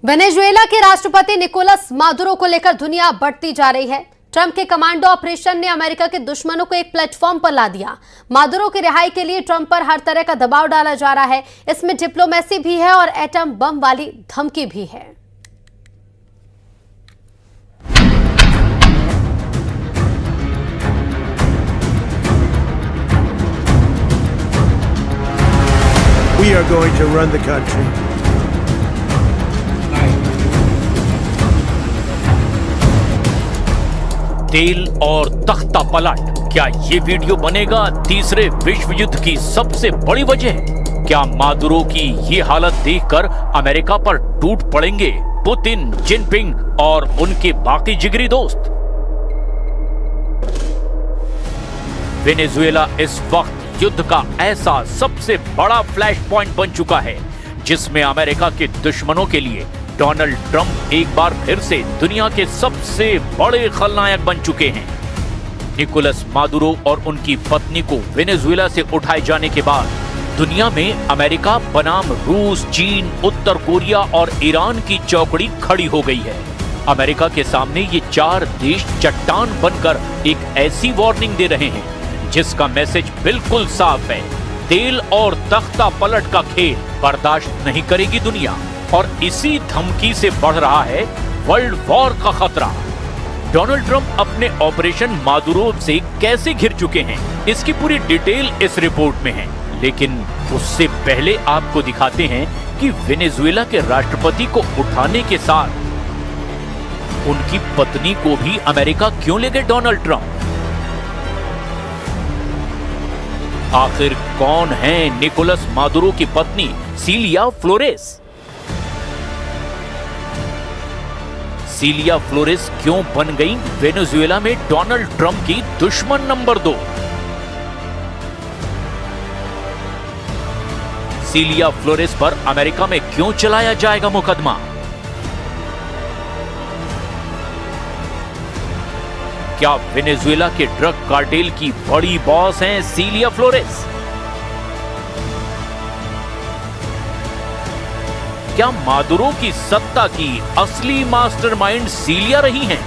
Venezuela के राष्ट्रपति Nicolas Maduro को लेकर दुनिया बढ़ती जा रही है। ट्रंप के कमांडो ऑपरेशन ने अमेरिका के दुश्मनों को एक प्लेटफॉर्म पर ला दिया। मादुरो की रिहाई के लिए ट्रंप पर हर तरह का दबाव डाला जा रहा है। इसमें डिप्लोमेसी भी है और एटम बम वाली धमकी भी है। We are going to run the country. तेल और तख्ता पलट, क्या ये वीडियो बनेगा तीसरे विश्व युद्ध की सबसे बड़ी वजह? क्या मादुरो की ये हालत देखकर अमेरिका पर टूट पड़ेंगे पुतिन, जिनपिंग और उनके बाकी जिगरी दोस्त? वेनेजुएला इस वक्त युद्ध का ऐसा सबसे बड़ा फ्लैश पॉइंट बन चुका है जिसमें अमेरिका के दुश्मनों के लिए डोनाल्ड ट्रंप एक बार फिर से दुनिया के सबसे बड़े खलनायक बन चुके हैं। निकोलस मादुरो और उनकी पत्नी को वेनेजुएला से उठाए जाने के बाद दुनिया में अमेरिका बनाम रूस, चीन, उत्तर कोरिया और ईरान की चौकड़ी खड़ी हो गई है। अमेरिका के सामने ये चार देश चट्टान बनकर एक ऐसी वार्निंग दे रहे हैं जिसका मैसेज बिल्कुल साफ है। तेल और तख्ता पलट का खेल बर्दाश्त नहीं करेगी दुनिया, और इसी धमकी से बढ़ रहा है वर्ल्ड वॉर का खतरा। डोनाल्ड ट्रंप अपने ऑपरेशन मादुरो से कैसे घिर चुके हैं, इसकी पूरी डिटेल इस रिपोर्ट में है। लेकिन उससे पहले आपको दिखाते हैं कि वेनेजुएला के राष्ट्रपति को उठाने के साथ उनकी पत्नी को भी अमेरिका क्यों ले गए डोनाल्ड ट्रंप? आखिर कौन है निकोलस मादुरो की पत्नी सिलिया फ्लोरेस? सिलिया फ्लोरेस क्यों बन गई वेनेजुएला में डोनाल्ड ट्रंप की दुश्मन नंबर 2? सिलिया फ्लोरेस पर अमेरिका में क्यों चलाया जाएगा मुकदमा? क्या वेनेजुएला के ड्रग कार्टेल की बड़ी बॉस हैं सिलिया फ्लोरेस? क्या मादुरो की सत्ता की असली मास्टरमाइंड सिलिया रही हैं?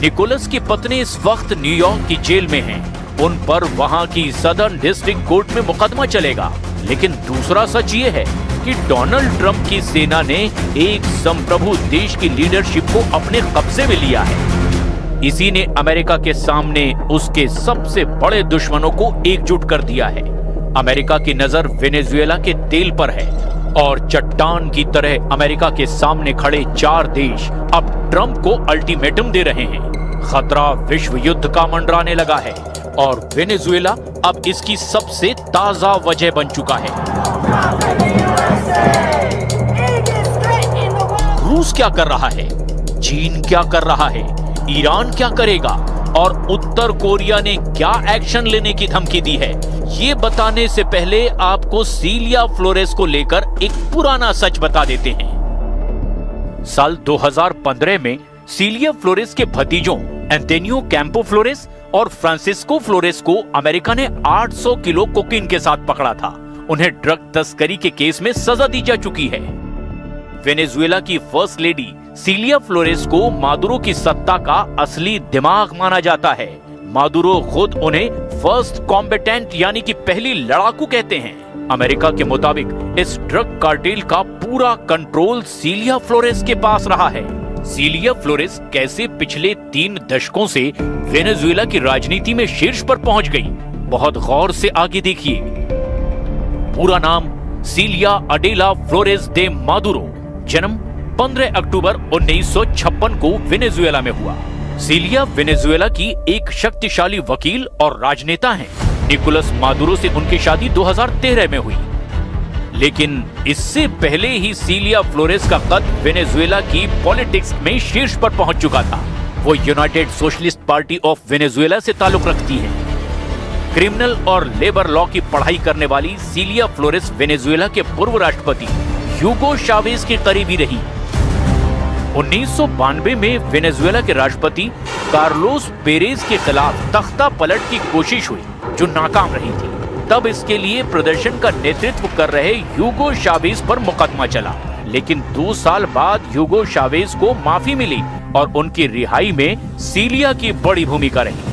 निकोलस की पत्नी इस वक्त न्यूयॉर्क की जेल में हैं। उन पर वहां की सदर्न डिस्ट्रिक्ट कोर्ट में मुकदमा चलेगा। लेकिन दूसरा सच ये है कि डोनाल्ड ट्रंप की सेना ने एक संप्रभु देश की लीडरशिप को अपने कब्जे में लिया है। इसी ने अमेरिका के सामने उसके सबसे बड़े दुश्मनों को एकजुट कर दिया है। अमेरिका की नजर वेनेजुएला के तेल पर है और चट्टान की तरह अमेरिका के सामने खड़े चार देश अब ट्रंप को अल्टीमेटम दे रहे हैं। खतरा विश्व युद्ध का मंडराने लगा है और वेनेजुएला अब इसकी सबसे ताजा वजह बन चुका है। रूस क्या कर रहा है? चीन क्या कर रहा है? ईरान क्या करेगा? और उत्तर कोरिया ने क्या एक्शन लेने की धमकी दी है? ये बताने से पहले आपको सिलिया फ्लोरेस को लेकर एक पुराना सच बता देते हैं। साल 2015 में सिलिया फ्लोरेस के भतीजों एंटोनियो कैंपो फ्लोरेस और फ्रांसिस्को फ्लोरेस को अमेरिका ने 800 किलो कोकीन के साथ पकड़ा था। उन्हें ड्रग तस्करी के केस में सजा दी जा चुकी है। वेनेजुएला की फर्स्ट लेडी सिलिया फ्लोरेस को मादुरो की सत्ता का असली दिमाग माना जाता है। मादुरो खुद उन्हें फर्स्ट कॉम्बेटेंट यानी कि पहली लड़ाकू कहते हैं। अमेरिका के मुताबिक इस ड्रग कार्टेल का पूरा कंट्रोल सिलिया फ्लोरेस के पास रहा है। सिलिया फ्लोरेस कैसे पिछले 3 दशकों से वेनेजुएला की राजनीति में शीर्ष पर पहुंच गई, बहुत गौर से आगे देखिए। पूरा नाम सिलिया अडेला फ्लोरेस दे मादुरो, जन्म 15 अक्टूबर 1956 को वेनेजुएला में हुआ। सिलिया वेनेजुएला की एक शक्तिशाली वकील और राजनेता हैं। निकोलस मादुरो से उनकी शादी 2013 में हुई। लेकिन इससे पहले ही सिलिया फ्लोरेस का कद वेनेजुएला की पॉलिटिक्स में शीर्ष पर पहुंच चुका था। वो United socialist party of Venezuela से ताल्लुक रखती है। क्रिमिनल और लेबर लॉ की पढ़ाई करने वाली सिलिया फ्लोरेस वेनेजुएला के पूर्व राष्ट्रपति ह्यूगो चावेज की करीबी रही। 1992 में वेनेजुएला के राष्ट्रपति कार्लोस पेरेज के खिलाफ तख्ता पलट की कोशिश हुई जो नाकाम रही थी। तब इसके लिए प्रदर्शन का नेतृत्व कर रहे ह्यूगो चावेज पर मुकदमा चला, लेकिन 2 साल बाद ह्यूगो चावेज को माफी मिली और उनकी रिहाई में सीलिया की बड़ी भूमिका रही।